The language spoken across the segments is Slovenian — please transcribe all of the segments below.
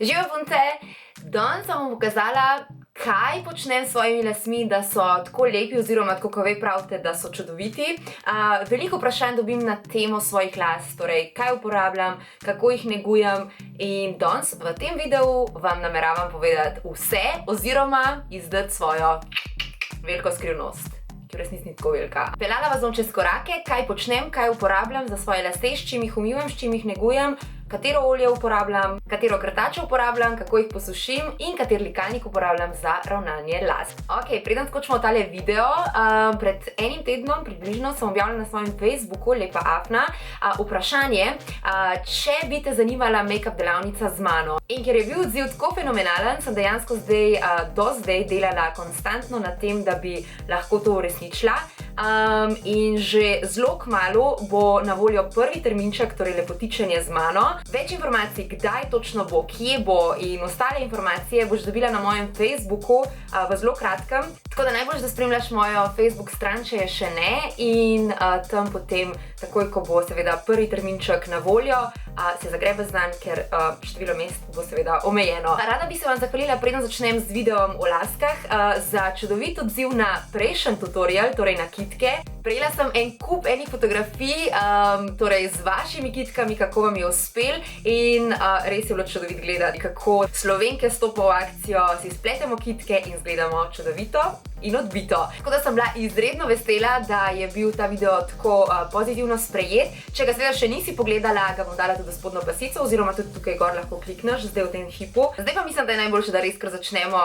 Živijo punce, danes vam bom pokazala, kaj počnem s svojimi lasmi, da so tako lepi oziroma tako, ko vi pravite, da so čudoviti. Veliko vprašanj dobim na temo svojih las, torej kaj uporabljam, kako jih negujem in danes v tem videu vam nameravam povedati vse oziroma izdati svojo veliko skrivnost, ki v resnici ni tako velika. Peljala vas bom čez korake, kaj počnem, kaj uporabljam za svoje lase, s čim jih umivam, s čim jih negujem, katero olje uporabljam, katero krtačo uporabljam, kako jih posušim in kater likalnik uporabljam za ravnanje las. Ok, preden skočimo v tale video, pred enim tednom približno sem objavila na svojem Facebooku Lepa Afna vprašanje, če bi te zanimala make-up delavnica z mano. In ker je bil odziv tako fenomenalen, sem dejansko do zdaj delala konstantno na tem, da bi lahko to uresničila. In že zelo kmalu bo na voljo prvi terminček, torej lepotičenje z mano. Več informacij, kdaj točno bo, kje bo in ostale informacije boš dobila na mojem Facebooku v zelo kratkem. Tako da najbolj, da spremljaš mojo Facebook stran, če je še ne, in tam potem, takoj ko bo seveda prvi terminček na voljo, se zagrebe zanj, ker število mest bo seveda omejeno. Rada bi se vam zahvalila, preden začnem z videom o laskah, za čudovit odziv na prejšnji tutorial, torej na kitke. Prejela sem en kup enih fotografij, torej z vašimi kitkami, kako vam je uspel in res je bilo čudovit gledati, kako Slovenke stopajo v akcijo, si spletemo kitke in izgledamo čudovito in odbito. Tako da sem bila izredno vesela, da je bil ta video tako pozitivno sprejet. Če ga seveda še nisi pogledala, ga bom dala tudi v spodnjo pasico oziroma tudi tukaj gor lahko klikneš, zdaj v tem hipu. Zdaj pa mislim, da je najboljše, da res kar začnemo,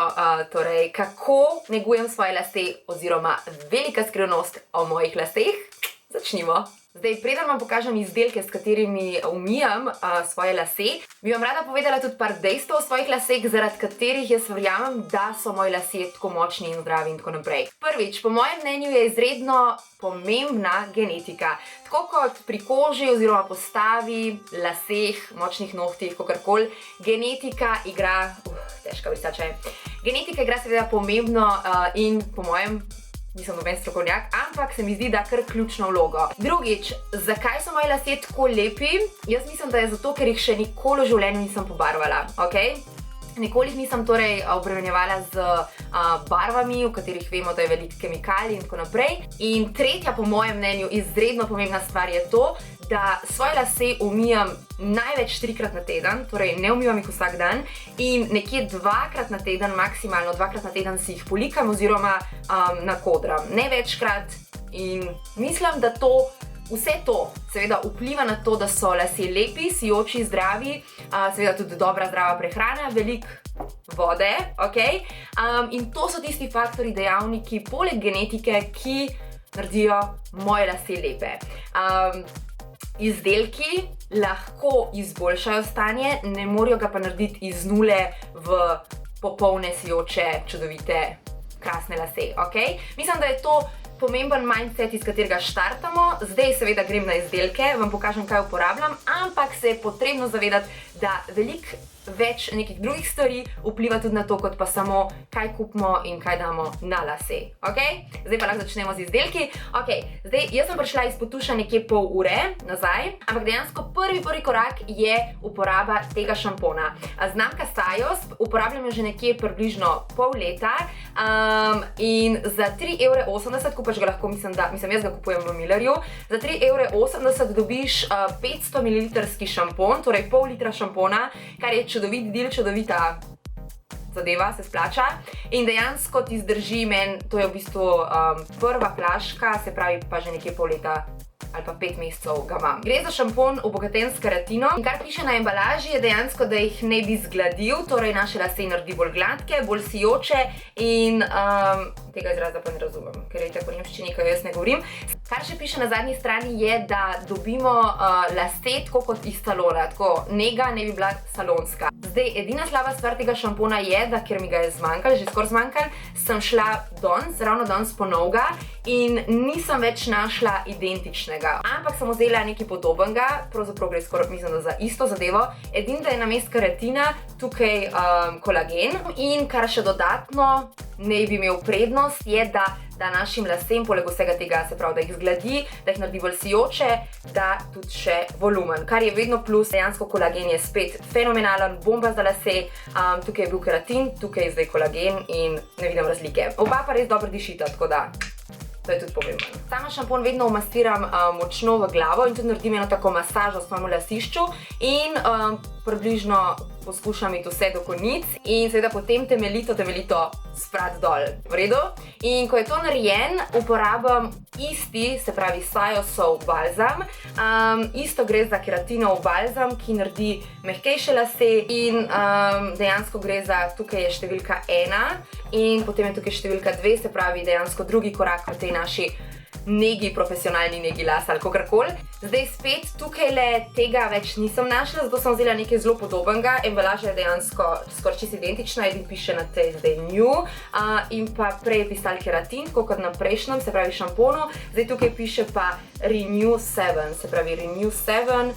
torej kako negujem svoje lase oziroma velika skrivnost o mojih laseh. Začnimo. Zdaj, preden vam pokažem izdelke, s katerimi umijam svoje lase, bi vam rada povedala tudi par dejstev o svojih laseh, zaradi katerih jaz verjamem, da so moji lasje tako močni in zdravi in tako naprej. Prvič, po mojem mnenju je izredno pomembna genetika. Tako kot pri koži oziroma postavi, laseh, močnih nohtih, kakorkoli, genetika igra, težka brisača je, genetika igra seveda pomembno in po mojem nisem noben strokovnjak, ampak se mi zdi, da kar ključno vlogo. Drugič, zakaj so moji lasje tako lepi? Jaz mislim, da je zato, ker jih še nikoli v življenju nisem pobarvala, ok? Nikoli jih nisem torej obremenjevala z barvami, v katerih vemo, da je veliko kemikalij in tako naprej. In tretja, po mojem mnenju, izredno pomembna stvar je to, da svoje lase umijam največ 3-krat na teden, torej ne umivam jih vsak dan in nekje 2-krat na teden, maksimalno 2-krat na teden si jih polikam oziroma nakodram. Ne večkrat in mislim, da vse to seveda vpliva na to, da so lasje lepi, sijoči, zdravi, seveda tudi dobra zdrava prehrana, veliko vode, ok? In to so tisti faktori, dejavniki, poleg genetike, ki naredijo moje lase lepe. Izdelki lahko izboljšajo stanje, ne morajo ga pa narediti iz nule v popolne, sijoče, čudovite, krasne lase, ok? Mislim, da je to pomemben mindset, iz katerega štartamo. Zdaj seveda grem na izdelke, vam pokažem, kaj uporabljam, ampak se je potrebno zavedati, da veliko več nekih drugih stvari vpliva tudi na to, kot pa samo kaj kupimo in kaj damo na lase, ok? Zdaj pa lahko začnemo z izdelki. Ok, zdaj jaz sem prišla iz potuša nekje pol ure nazaj, ampak dejansko prvi korak je uporaba tega šampona. Znamka Sajos, uporabljam jo že nekje približno pol leta in za 3,80 €, kupaš ga lahko, mislim, jaz ga kupujem v Millerju, za 3,80 € dobiš 500 ml šampon, torej pol litra šampona, kar je čudovit del, čudovita zadeva, se splača. In dejansko ti zdrži meni, to je v bistvu prva flaška, se pravi pa že nekje pol leta ali pa 5 mesecev ga imam. Gre za šampon obogaten s keratino in kar piše na embalaži je dejansko, da jih ne bi zgladil, torej naše lase naredi bolj gladke, bolj sijoče in tega izraza pa ne razumem, ker je tako v nemščini, ko jaz ne govorim. Kar še piše na zadnji strani je, da dobimo lase tako kot iz salona, tako nega ne bi bila salonska. Zdaj, edina slaba stvar tega šampona je, da ker mi ga je zmanjkalo, že skoraj zmanjkalo, sem šla ravno danes po novega in nisem več našla identičnega. Ampak sem vzela nekaj podobnega, pravzaprav gre skoraj, mislim, da za isto zadevo. Edino, da je namesto keratina tukaj kolagen in kar še dodatno naj bi imel prednost, je, da našim lasem, poleg vsega tega, se pravi, da jih zgladi, da jih naredi bolj sijoče, da tudi še volumen, kar je vedno plus. Dejansko kolagen je spet fenomenalen, bomba za lase, tukaj je bil keratin, tukaj je zdaj kolagen in ne vidim razlike. Oba pa res dobro dišita, tako da to je tudi pomembno. Sama šampon vedno umastiram močno v glavo in tudi naredim eno tako masažo s svojemu lasišču in približno poskušam iti vse do konic in seveda potem temeljito sprati dol. V redu? In ko je to narejen, uporabim isti, se pravi Sayosov balzam. Isto gre za keratinov balzam, ki naredi mehkejše lase in dejansko gre za, tukaj je številka 1 in potem je tukaj številka 2, se pravi dejansko drugi korak v tej naši negi, profesionalni negi las ali kakorkoli. Zdaj spet tukaj le tega več nisem našla, zato sem vzela nekaj zelo podobnega. Embalaža je dejansko skoraj čisto identična, edin piše na tej zdaj New in pa prej je pisal keratin, tako kot na prejšnjem, se pravi šamponu. Zdaj tukaj piše pa Renew 7, se pravi Renew 7,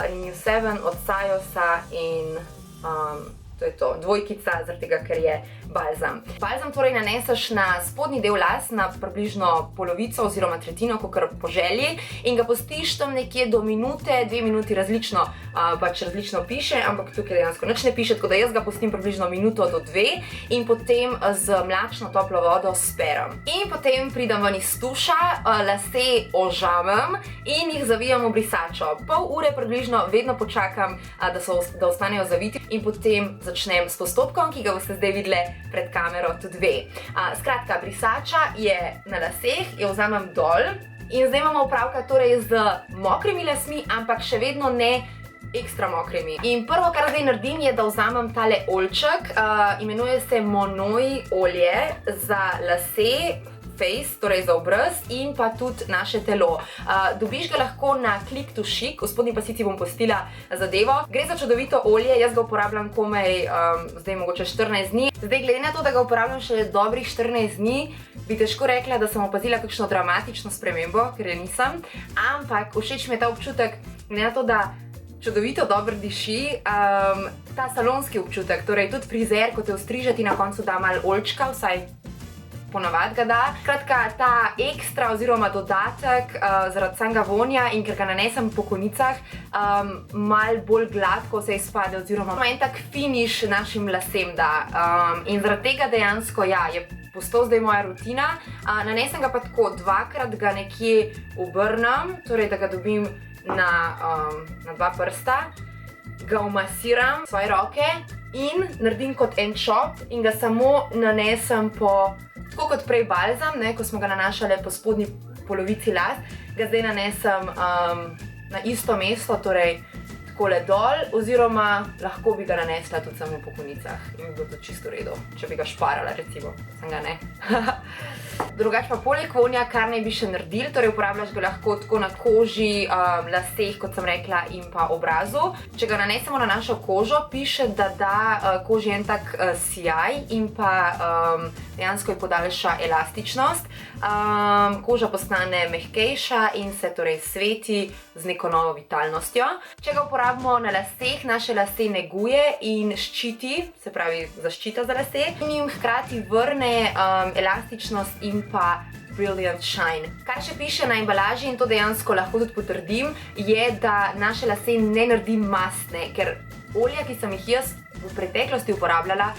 Renew 7 od Sayosa in to je to, dvojkica, zaradi tega, ker je balzam. Balzam torej naneseš na spodnji del las, na približno polovico oziroma tretjino, kakor po želji, in ga pustiš tam nekje do minute, 2 minuti različno, pač različno piše, ampak tukaj dejansko nič ne piše, tako da jaz ga pustim približno minuto do 2 in potem z mlačno toplo vodo sperem. In potem pridem ven iz tuša, lase ožamem in jih zavijam v brisačo. Pol ure približno vedno počakam, da ostanejo zaviti in potem začnem s postopkom, ki ga boste zdaj videli pred kamero tudi ve. Skratka, brisača je na laseh, jo vzamem dol in zdaj imamo opravka torej z mokrimi lasmi, ampak še vedno ne ekstra mokrimi. In prvo, kar zdaj naredim, je, da vzamem tale oljček, imenuje se Monoi olje za lase, face, torej za obraz in pa tudi naše telo. Dobiš ga lahko na Click to Chic, v spodnji pasici bom postila zadevo. Gre za čudovito olje, jaz ga uporabljam komaj, zdaj mogoče 14 dni. Zdaj, glede na to, da ga uporabljam še dobrih 14 dni, bi težko rekla, da sem opazila kakšno dramatično spremembo, ker je nisem, ampak všeč mi je ta občutek, glede na to, da čudovito dobro diši, ta salonski občutek, torej tudi frizer, ko te ostriže, ti na koncu da malo oljčka, vsaj ponavadi ga da. Skratka, ta ekstra oziroma dodatek zaradi samega vonja in ker ga nanesem po konicah, malo bolj gladko se izpade oziroma en tak finiš našim lasem da. In zaradi tega dejansko, ja, je postal zdaj moja rutina. Nanesem ga pa tako, dvakrat ga nekje obrnem, torej da ga dobim na 2 prsta, ga umasiram svoje roke in naredim kot en čop in ga samo nanesem po, tako kot prej balzam, ko smo ga nanašali po spodnji polovici las, ga zdaj nanesem na isto mesto, torej takole dol, oziroma lahko bi ga nanesla tudi samo po konicah in bi bilo to čisto v redu, če bi ga šparala recimo, sem ga ne. Drugače pa poleg vonja, kar naj bi še naredili, torej uporabljaš ga lahko tako na koži, laseh, kot sem rekla, in pa obrazu. Če ga nanesemo na našo kožo, piše, da da koži en tak sijaj in pa dejansko je podaljša elastičnost. Koža postane mehkejša in se torej sveti z neko novo vitalnostjo. Če ga uporabimo na laseh, naše lase neguje in ščiti, se pravi zaščita za lase, in jim hkrati vrne elastičnost in pa Brilliant Shine. Kar še piše na embalaži, in to dejansko lahko tudi potrdim, je, da naše lase ne naredi mastne, ker olja, ki sem jih jaz v preteklosti uporabljala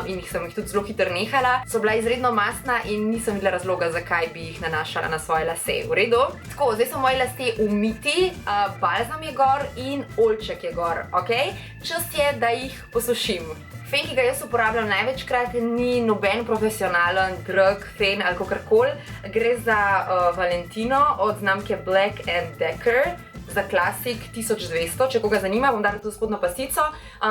in sem jih tudi zelo hitro nehala, so bila izredno mastna in nisem videla razloga, zakaj bi jih nanašala na svoje lase. V redu? Tako, zdaj so moji lase umiti, balzam je gor in oljček je gor, ok? Čas je, da jih posušim. Fen, ki ga jaz uporabljam največkrat, ni noben profesionalen, drag fen ali kakorkoli. Gre za Valentino od znamke Black & Decker za Classic 1200. Če koga zanima, bom dala to spodnjo pasico.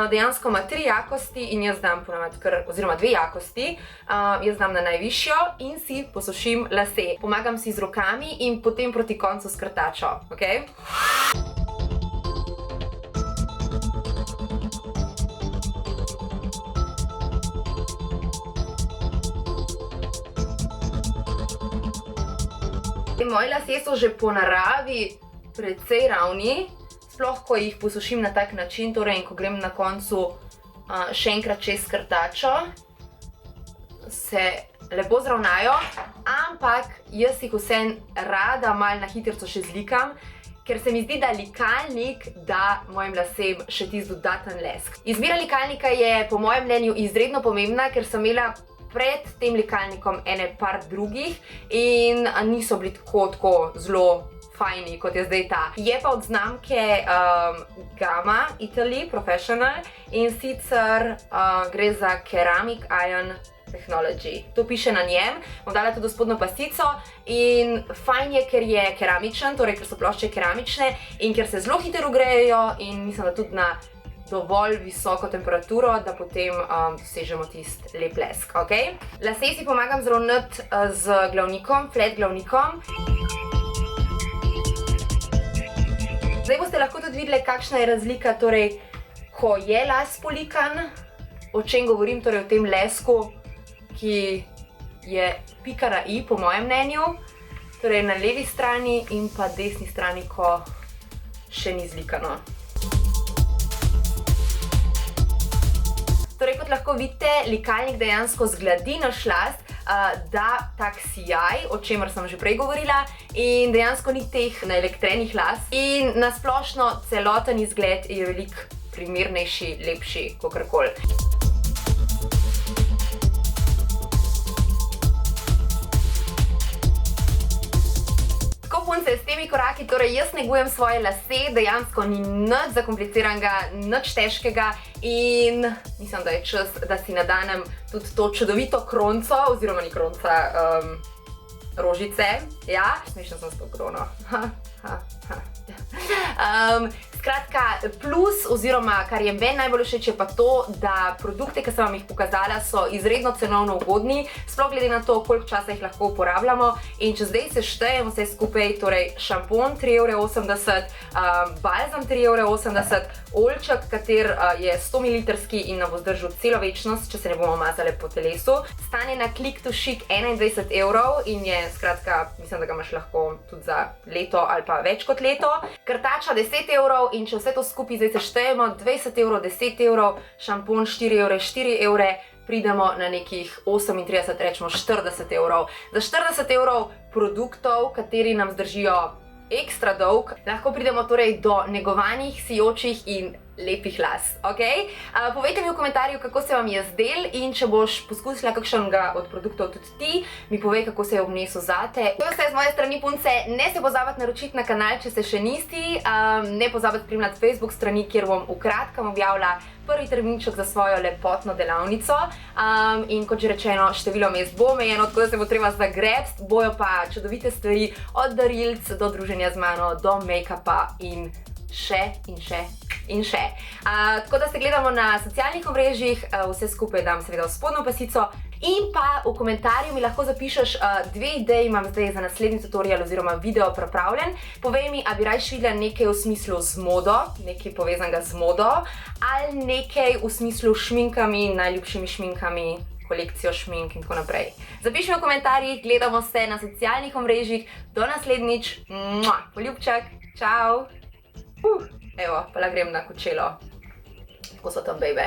Dejansko ima 3 jakosti in jaz dam ponavadi kar, oziroma 2 jakosti. Jaz dam na najvišjo in si posušim lase. Pomagam si z rokami in potem proti koncu s krtačo, ok? Moji lasje so že po naravi precej ravni, sploh ko jih posušim na tak način, torej in ko grem na koncu še enkrat čez krtačo. se lepo zravnajo, ampak jaz jih vseeno rada malo na hitrico še zlikam, ker se mi zdi, da likalnik da mojim lasem še tisti dodaten lesk. Izbira likalnika je po mojem mnenju izredno pomembna, ker sem imela pred tem likalnikom ene par drugih in niso bili tako zelo fajni, kot je zdaj ta. Je pa od znamke Gamma Italy Professional in sicer gre za Ceramic Iron Technology. To piše na njem, bom dala tudi spodnjo pasico in fajn je, ker je keramičen, torej ker so plošče keramične in ker se zelo hitro ogrejejo in mislim, da tudi na dovolj visoko temperaturo, da potem dosežemo tisti lep lesk, ok? Lase si pomagam zravnati z glavnikom, flat glavnikom. Zdaj boste lahko tudi videli, kakšna je razlika, torej, ko je las polikan, o čem govorim, torej o tem lesku, ki je pika na i, po mojem mnenju, torej na levi strani in pa desni strani, ko še ni zlikano. Torej, kot lahko vidite, likalnik dejansko zgladi naš las, da tak sijaj, o čemer sem že prej govorila, in dejansko ni teh naelektrenih las. In na splošno celoten izgled je veliko primernejši, lepši, kakorkoli. S temi koraki, torej jaz negujem svoje lase, dejansko ni nič zakompliciranega, nič težkega in mislim, da je čas, da si nadanem tudi to čudovito kronco, oziroma ni kronca, rožice, ja, smešna sem s to krono. Skratka, plus oziroma kar je meni najbolj všeč je pa to, da produkte, ki sem vam jih pokazala, so izredno cenovno ugodni, sploh glede na to, koliko časa jih lahko uporabljamo. In če zdaj seštejem vse skupaj, torej šampon 3,80 €, balzam 3,80 €, oljček, kater je 100 ml in nam bo zdržal celo večnost, če se ne bomo mazale po telesu. Stane na Click to Chic 21 € in je, skratka, mislim, da ga imaš lahko tudi za leto ali pa več kot leto. Krtača 10 € in če vse to skupaj zdaj seštejemo, 20 €, 10 €, šampon 4 €, 4 €, pridemo na nekih 38, rečemo 40 €. Za 40 € produktov, kateri nam zdržijo ekstra dolg, lahko pridemo torej do negovanih, sijočih in lepih las, ok? Povejte mi v komentarju, kako se vam je zdel in če boš poskusila kakšnega od produktov tudi ti, mi povej, kako se je obnesel zate. To je vse z moje strani, punce. Ne se pozabiti naročiti na kanal, če se še nisi. Ne pozabiti spremljati Facebook strani, kjer bom v kratkem objavila prvi terminček za svojo lepotno delavnico. In kot že rečeno, število mest bo omejeno, tako da se bo treba zagrebsti, bojo pa čudovite stvari od darilc do druženja z mano, do make-upa in še in še in še. Tako da se gledamo na socialnih omrežjih, vse skupaj dam seveda v spodnjo pasico in pa v komentarju mi lahko zapišeš 2 ideji, imam zdaj za naslednji tutorial oziroma video pripravljen. Povej mi, a bi rajš videla nekaj v smislu z modo, nekaj povezanega z modo, ali nekaj v smislu šminkami, najljubšimi šminkami, kolekcijo šmink in tako naprej. Zapiši mi v komentarjih, gledamo se na socialnih omrežjih, do naslednjič, poljubček, čau! Evo, pa grem na kočelo, tako so tam bejbe.